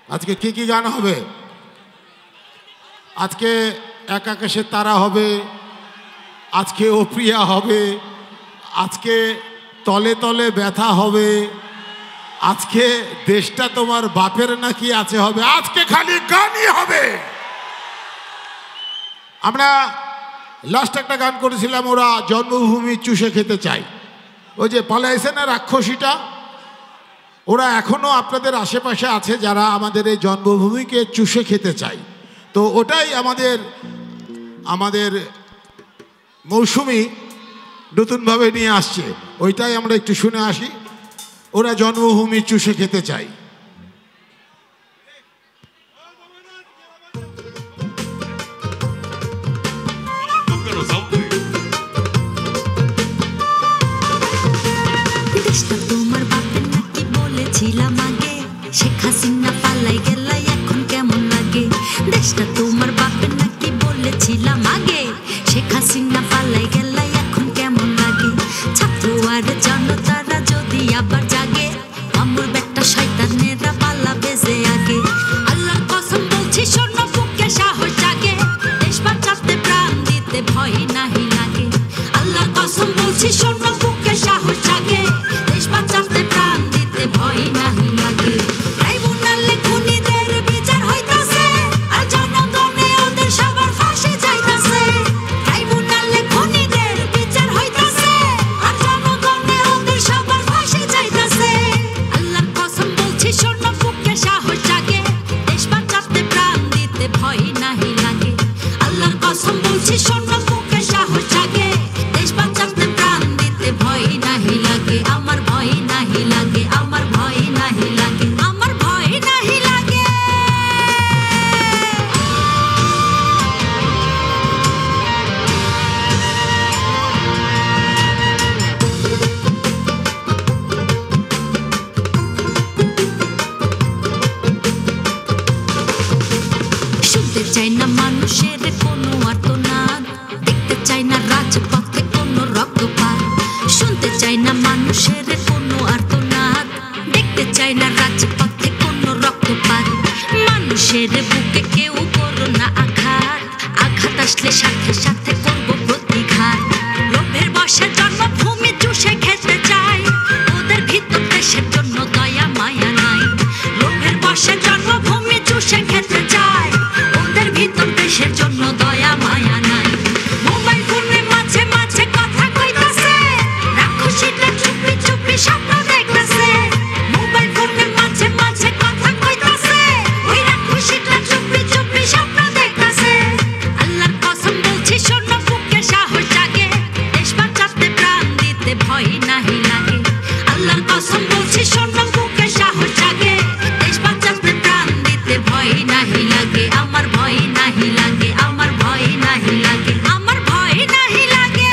আজকে কি কি গান হবে? আজকে এক আকাশের তারা হবে, আজকে ও প্রিয়া হবে, আজকে তলে তলে ব্যথা হবে, আজকে দেশটা তোমার বাপের নাকি আছে হবে। আজকে খালি গানই হবে। আমরা লাস্ট একটা গান করেছিলাম, ওরা জন্মভূমি চুষে খেতে চায়। ওই যে পালাইছে না রাক্ষসীটা, ওরা এখনো আপনাদের আশেপাশে আছে যারা আমাদের এই জন্মভূমিকে চুষে খেতে চায়। তো ওটাই আমাদের মৌসুমি নতুনভাবে নিয়ে আসছে, ওইটাই আমরা একটু শুনে আসি। ওরা জন্মভূমি চুষে খেতে চায়। তোমার বাপের নাকি বলেছিলাম আগে, শেখ হাসিনা পালাই গেলাই এখন কেমন লাগে? দেশটা তোমার বাপের নাকি বলেছিলাম আগে, শেখ হাসিনা পালাই গেলাই এখন কেমন লাগে? ছাত্র আর জনতারা যদি আবার জাগে, আমার বেটা শয়তানেরা পালাবে যে আগে। আল্লাহর কসম বলছি শোনো, বুকে সাহস জাগে, দেশ বাঁচাতে প্রাণ দিতে ভয় নাহি লাগে। আল্লাহর কসম বলছি শোনো, বুকে সাহস জাগে, দেশ বাঁচাতে প্রাণ দিতে ভয় নাহি লাগে। ট্রাইব্যুনালে খুনিদের বিচার হইতাছে, আর জনগণে ওদের সবার ফাঁসি যাইতাছে। ট্রাইব্যুনালে খুনিদের বিচার হইতাছে, আর জনগণে ওদের সবার ফাঁসি যাইতাছে। আল্লাহর কসম বলছি শোনো, বুকে সাহস জাগে, দেশ বাঁচাতে প্রাণ দিতে ভয় নাহি লাগে। আল্লাহর কসম বলছি শোনো, বুকে সাহস জাগে, দেশ বাঁচাতে প্রাণ দিতে ভয় নাহি লাগে। আমার ভয় নাহি লাগে, আমার ভয় নাহি লাগে, আমার ভয় নাহি লাগে। শুনতে চাই না মানুষের কোনো আর্তনাদ, দেখতে চাই না রাজপথে কোনো রক্তপাত। শুনতে চাই না মানুষের কোনো আর্তনাদ, দেখতে চাই না রাজপথে কোনো রক্তপাত। মানুষের বুকে কেউ করো না আঘাত, আঘাত আসলে সাথে সাথে করবো প্রতিঘাত। লোভের বশে জন্মভূমি চুষে খেতে চায়, ওদের ভিতর দেশের জন্য দয়া মায়া নাই। লোভের বশে জন্মভূমি চুষে খেতে চায়, ওদের ভিতর দেশের জন্য দয়া মায়া নাই। মোবাইল ফোনে মাঝে মাঝে কথা কইতাছে, রাক্ষসীটা চুপি চুপি স্বপ্ন দেখতাছে। মোবাইল ফোনে মাঝে মাঝে কথা কইতাছে, ওই রাক্ষসীটা চুপি চুপি স্বপ্ন দেখতাছে। আল্লাহর কসম বলছি শোনো, বুকে সাহস জাগে, দেশ বাঁচাতে প্রাণ দিতে ভয় নাহি লাগে। আল্লাহর কসম বলছি শোনো, বুকে সাহস জাগে, দেশ বাঁচাতে প্রাণ দিতে ভয় নাহি লাগে। আমার ভয় নাহি লাগে, আমার ভয় নাহি লাগে, আমার ভয় নাহি লাগে।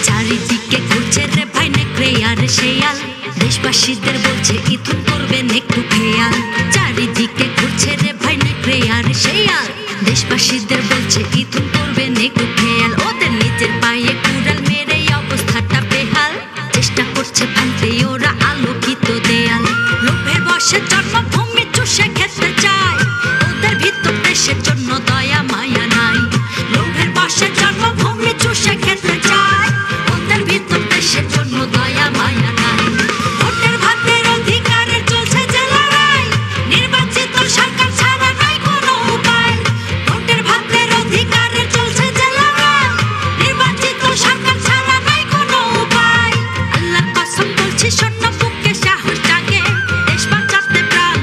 চারিদিকে ঘুরছে রে ভাই নেকড়ে আর শেয়াল, দেশবাসীদের বলছে ইথুন করবেন একটু খেয়াল। চারিদিকে ঘুরছে রে ভাই নেকড়ে আর শেয়াল, দেশবাসীদের বলছে ইথুন করবেন একটু খেয়াল। ওদের নিজের পায়ে কুড়াল মেরে অবস্থাটা বেহাল, চেষ্টা করছে ভাঙতে ওরা আলোকিত দেয়াল। লোভের বশে জন্মভূমি চুষে খেতে চায়, ওদের ভিতর দেশের জন্য দয়া মায়া নাই। লোভের বশে জন্মভূমি চুষে খেতে চায়, ওদের ভিতর দেশের জন্য দয়া মায়া নাই। ভোটের ভাতের অধিকারের চলছে যে লড়াই, নির্বাচিত সরকার ছাড়া নাই কোনো উপায়। ভোটের ভাতের অধিকারের চলছে যে লড়াই, নির্বাচিত সরকার ছাড়া নাই কোনো উপায়। আল্লাহর কসম বলছি শোনো, বুকে সাহস জাগে, দেশ বাঁচাতে প্রাণ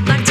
আবার